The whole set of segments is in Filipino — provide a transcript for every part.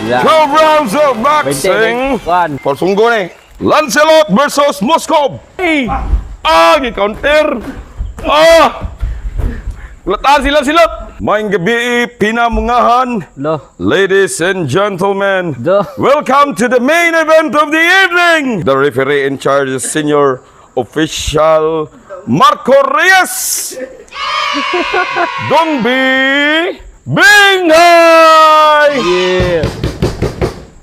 12 rounds of boxing. Persunggo ni. Lancelot versus Moskov. Gi-counter. Lataan sila silot. Maing gabi, pinamungahan. Ladies and gentlemen, welcome to the main event of the evening. The referee in charge is Senior Official Marco Reyes. Dongbi Binghay.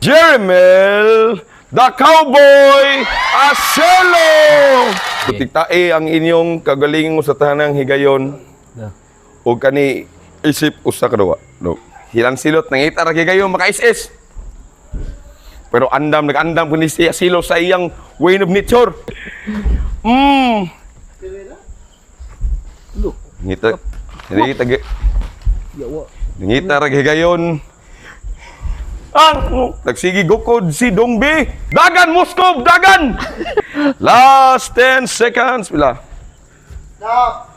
Jeremel the Cowboy Acelo. Putiktae ang inyong kagaling sa tanang higayon. O kani isip usa kaduwa. No. Hilang silot nangita ra higayon maka-SS. Pero nag-andam kun siya silo sa iyang way of nature. Ngita ra higayon. Nagsigi gukod si Dongbi. Dagan Moskov, dagan. Last 10 seconds pila. Stop.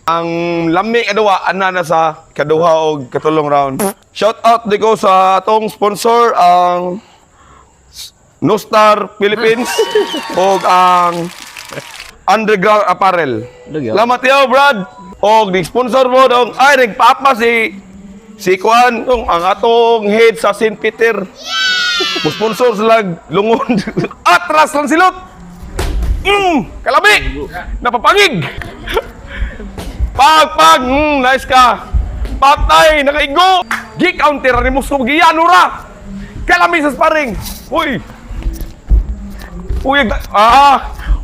Ang lami kaduwa ana na sa kaduha og katulong round. Shout out diko sa atong sponsor ang No Star Philippines og ang Underground Apparel. Salamat yo, Brad. Og di sponsor mo dong ay nagpaapa si Kuan ang atong head sa St. Peter. Sponsor sila lungon. Atras lang silot. Kalabi. Napapangig. Pag, nice ka. Patay, nakaigo. Gi-counter ni Moskov, giyanura. Kalami sa sparring. Uy,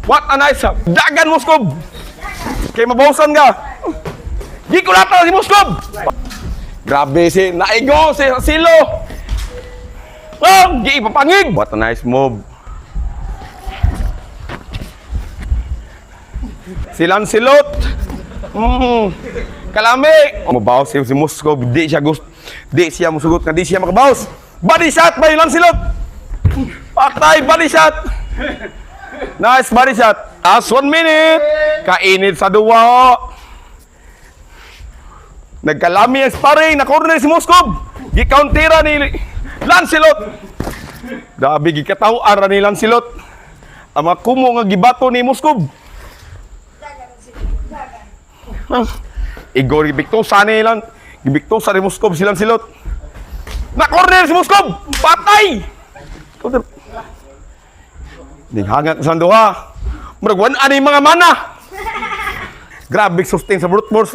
what a nice. Dagan Moskov. Kaya mabawasan ka. Gi-kulata si Moskov. Grabe si, naigo si Silo. Gi-ipapangig. What a nice move. Silang silot. Kalami. Mabawas si Moskov. Di siya musugot nga di siya makabawas. Body shot ba yung silot? Patay, body shot. Nice body shot. Last 1 minute. Kainit sa duwa. Nagkalami ang sparring. Na-corner si Moskov. Gikauntira ni Lancelot. Dabi gikatawaan ni Lancelot. Ang mga kumo nga gibato ni Moskov. Igor gibiktosa ni lang. Gibiktosa ni Moskov silang silot. Na-corner si Moskov! Patay! Nihangak sa duha. Muragwan ani mga mana. Grabe sustain sa brute force.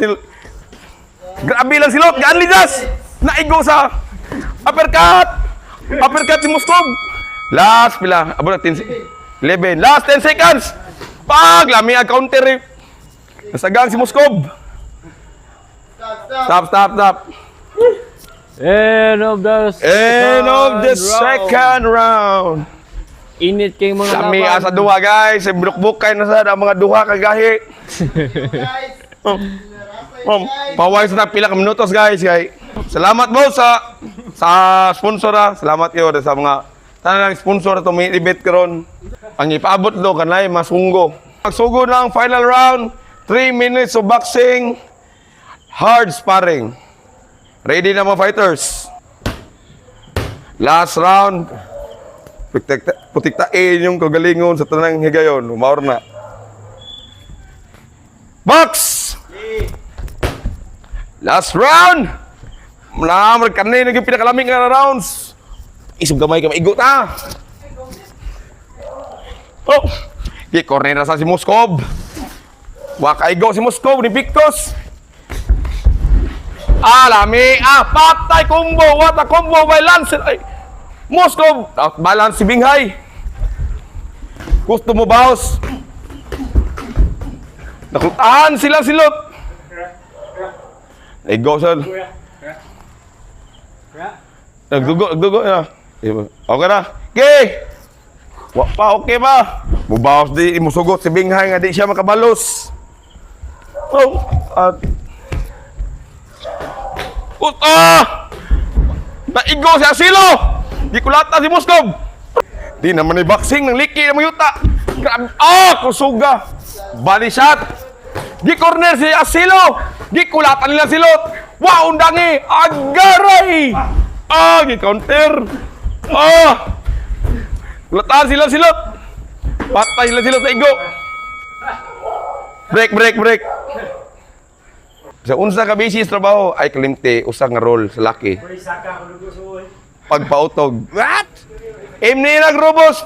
Grabe lang silot. Gaan lidas. Naigo sa uppercut. Uppercut si Moskov. Last pila. Abo na 11. Last 10 seconds. Lami ang counter. Nasagang si Moskov. Stop. End of the second round. Init kay mga Sami sa duha guys. Brukbukay na sa mga duha kagahi. Paway sa pila ka minutos guys. Salamat mo sa sponsor. Salamat yo sa mga tanang sponsor to may debate karon. Ang ipaabot do kanay masunggo. Magsugod na ang final round. 3 minutes of boxing, hard sparring. Ready na mga fighters. Last round. Putiktain yung kagalingon sa tanang higayon. Umaor na. Box! Last round! Malamar kanina yung pinakalaming na rounds. Isog gamay ka maigot ha. Corner na sa si Moskov. Wakaigo si Moskov ni Victos. Lami. Patay combo. What a combo by Lance. Moskov. Out balance si Binghay. Gusto mo baos. Nakutahan sila silot. Igo sir. Nagdugo na. Okay na. Okay. Okay ba? Mubawas di musugot si Binghay nga di siya makabalos. Naigo si Acelo. Di kulata si Moskov. Di naman ni boxing ng liki na mayuta. Grabe. Kusuga. Body shot. Di corner si Acelo. Di kulata nila silot. Wow, undangi. Agaray. Gi-counter. Lataan sila silot. Patay sila silot na igo. Break. Sa unsa ka basis trabaho ay kalimte usa nga role sa laki. Pagpautog. What? Aim ni nagrobos.